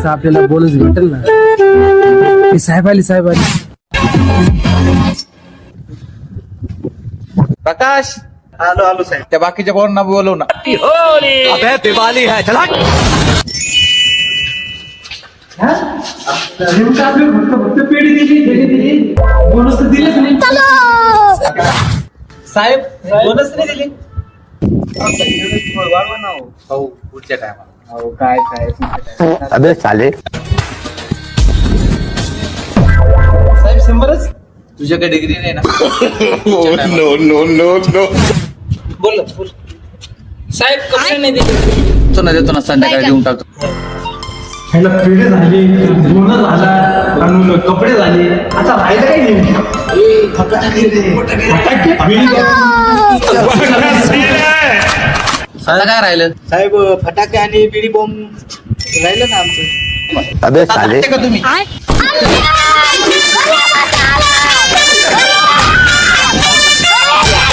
आपल्याला बोनस भेटेल ना. साहेब आली. प्रकाश, आलो साहेब. त्या बाकीच्या पोरांना बोलव ना. अबे दिवाली है चला. फक्त पेढी दिली बोनस तर दिलेच नाही. साहेब बोनस नाही दिली. वाढवा ना हो पुढच्या टायमाला. काय साहेब. अबे साले. साहेब 100च. तुझ्याकडे डिग्री नाही ना. नो. बोल साहेब कपडे नाही दिले. देतो ना संध्याकाळी देऊन टाकतो. ह्याला पेढे झाली, बोनस झाला, आणि कपडे झाले. आता राहिलं काही नाही. आता काय राहिलं साहेब फटाके आणि बिडी बॉम्ब राहिलं ना आमचं. अबे साले. का तुम्ही